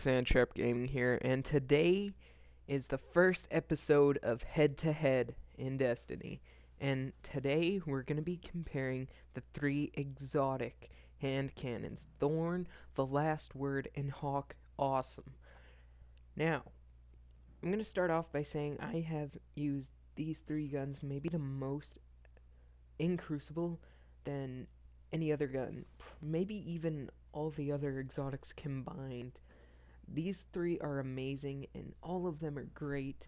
Sandtrap Gaming here, and today is the first episode of Head to Head in Destiny. And today we're going to be comparing the three exotic hand cannons: Thorn, The Last Word, and Hawk Awesome. Now, I'm going to start off by saying I have used these three guns maybe the most in Crucible than any other gun, maybe even all the other exotics combined. These three are amazing, and all of them are great.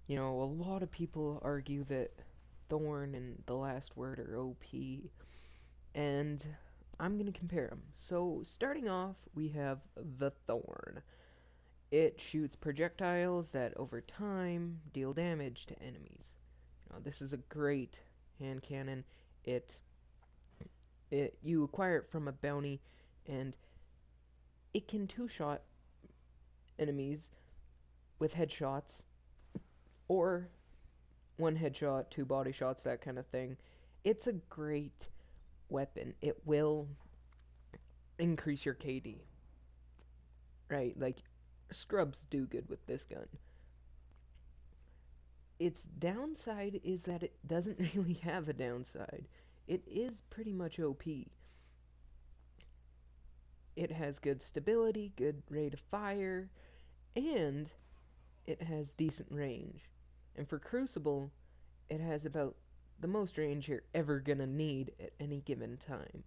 You know, a lot of people argue that Thorn and The Last Word are OP, and I'm going to compare them. So, starting off, we have the Thorn. It shoots projectiles that, over time, deal damage to enemies. This is a great hand cannon. It, you acquire it from a bounty, and it can two-shot enemies with headshots, or one headshot, two body shots, that kind of thing. It's a great weapon. It will increase your KD. Right? Like, scrubs do good with this gun. Its downside is that it doesn't really have a downside. It is pretty much OP. It has good stability, good rate of fire, and it has decent range. And for Crucible, it has about the most range you're ever gonna need at any given time.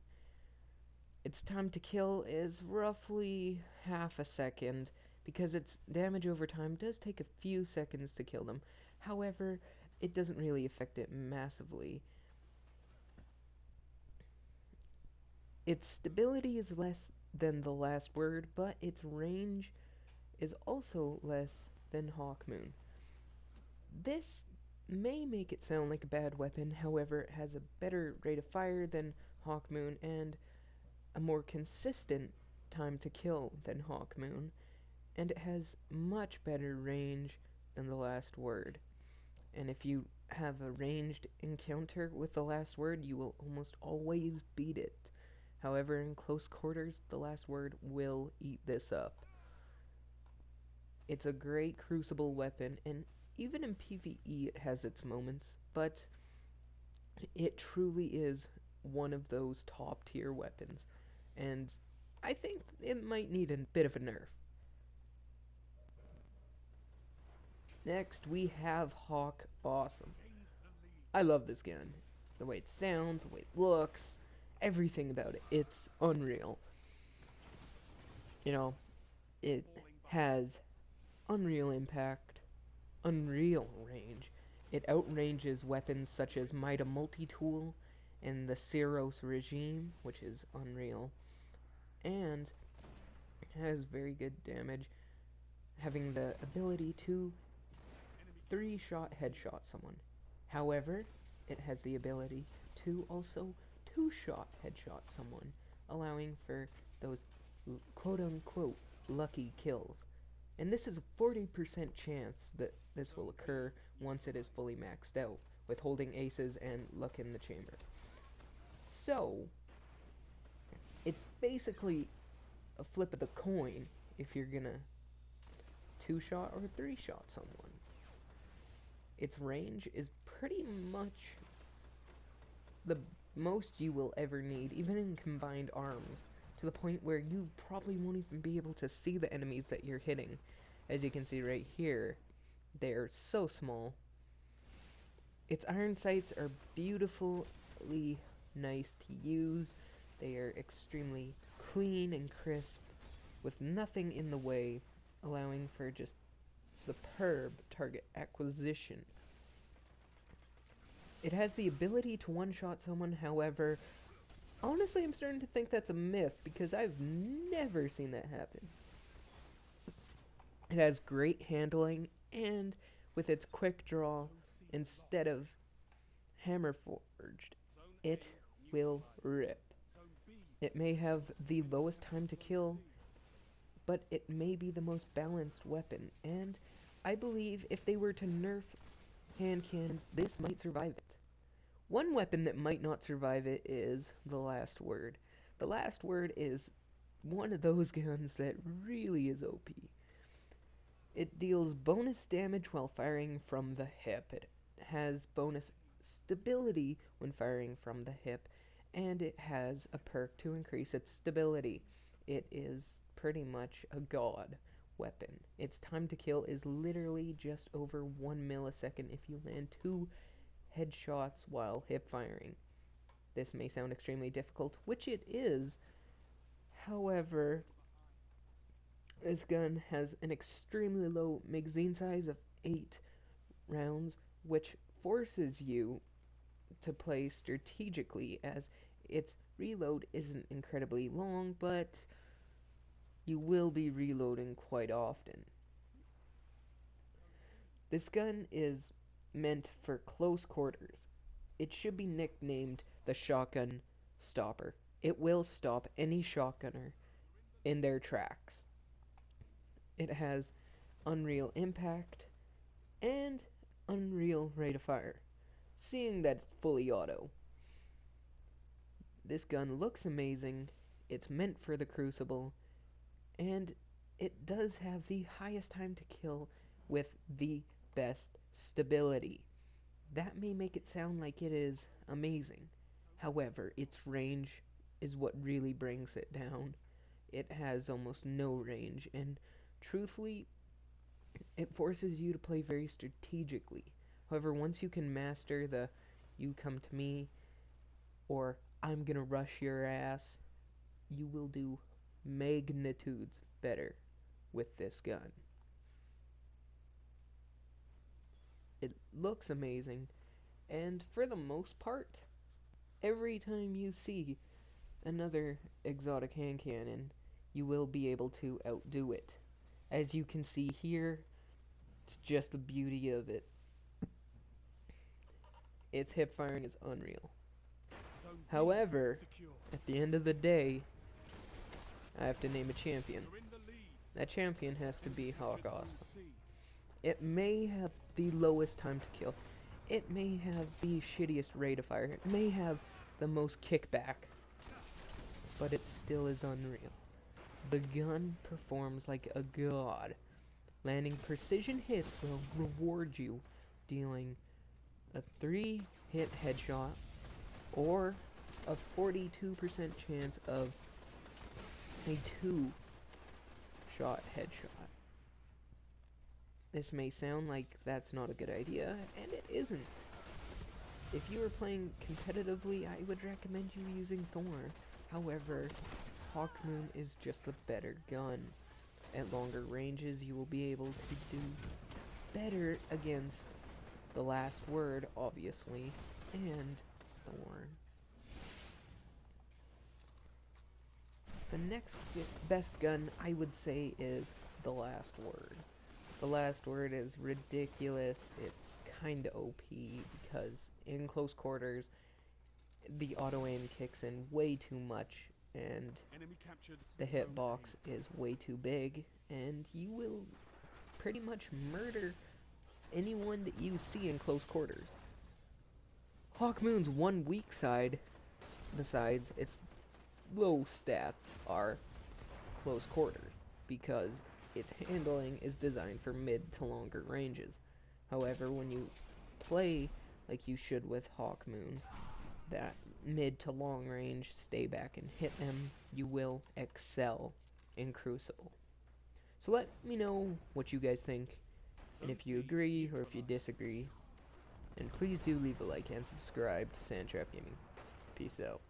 Its time to kill is roughly half a second, because its damage over time does take a few seconds to kill them. However, it doesn't really affect it massively. Its stability is less than The Last Word, but its range is also less than Hawkmoon. This may make it sound like a bad weapon, however, it has a better rate of fire than Hawkmoon and a more consistent time to kill than Hawkmoon, and it has much better range than The Last Word. And if you have a ranged encounter with The Last Word, you will almost always beat it. However, in close quarters, The Last Word will eat this up. It's a great Crucible weapon, and even in PvE it has its moments, but it truly is one of those top tier weapons, and I think it might need a bit of a nerf. Next, we have Hawk Awesome. I love this gun. The way it sounds, the way it looks, everything about it. It's unreal. You know, it has unreal impact, unreal range. It outranges weapons such as Mida Multi-Tool and the Ceros Regime, which is unreal, and has very good damage, having the ability to three-shot headshot someone. However, it has the ability to also two-shot headshot someone, allowing for those quote-unquote lucky kills. And this is a 40% chance that this will occur once it is fully maxed out, with holding aces and luck in the chamber. So, it's basically a flip of the coin if you're gonna two-shot or three-shot someone. Its range is pretty much the most you will ever need, even in combined arms, to the point where you probably won't even be able to see the enemies that you're hitting. As you can see right here, they are so small. Its iron sights are beautifully nice to use. They are extremely clean and crisp, with nothing in the way, allowing for just superb target acquisition. It has the ability to one-shot someone, however, honestly I'm starting to think that's a myth, because I've never seen that happen. It has great handling, and with its quick draw, instead of hammer forged, it will rip. It may have the lowest time to kill, but it may be the most balanced weapon, and I believe if they were to nerf hand cannons, this might survive it. One weapon that might not survive it is The Last Word. The Last Word is one of those guns that really is OP. It deals bonus damage while firing from the hip. It has bonus stability when firing from the hip, and it has a perk to increase its stability. It is pretty much a god weapon. Its time to kill is literally just over 1 millisecond if you land 2 headshots while hip firing. This may sound extremely difficult, which it is. However, this gun has an extremely low magazine size of 8 rounds, which forces you to play strategically as its reload isn't incredibly long, but you will be reloading quite often. This gun is meant for close quarters. It should be nicknamed the shotgun stopper. It will stop any shotgunner in their tracks. It has unreal impact and unreal rate of fire, seeing that it's fully auto. This gun looks amazing, it's meant for the Crucible, and it does have the highest time to kill with the best stability. That may make it sound like it is amazing. However, its range is what really brings it down. It has almost no range, and truthfully, it forces you to play very strategically. However, once you can master the "you come to me" or "I'm gonna rush your ass," you will do magnitudes better with this gun. It looks amazing, and for the most part, every time you see another exotic hand cannon, you will be able to outdo it. As you can see here, it's just the beauty of it. Its hip firing is unreal. However, at the end of the day, I have to name a champion. That champion has to be Hawk Awesome. It may have the lowest time to kill. It may have the shittiest rate of fire. It may have the most kickback. But it still is unreal. The gun performs like a god. Landing precision hits will reward you, dealing a 3-hit headshot or a 42% chance of a 2-shot headshot. This may sound like that's not a good idea, and it isn't. If you are playing competitively, I would recommend you using Thorn. However, Hawkmoon is just the better gun. At longer ranges, you will be able to do better against the Last Word, obviously, and Thorn. The next best gun, I would say, is the Last Word. The Last Word is ridiculous. It's kinda OP because in close quarters, the auto aim kicks in way too much, and the hitbox is way too big, and you will pretty much murder anyone that you see in close quarters. Hawkmoon's one weak side, besides its low stats, are close quarters, because its handling is designed for mid to longer ranges. However, when you play like you should with Hawkmoon, that mid to long range, stay back and hit them, you will excel in Crucible. So let me know what you guys think, and if you agree or if you disagree. And please do leave a like and subscribe to Sandtrap Gaming. Peace out.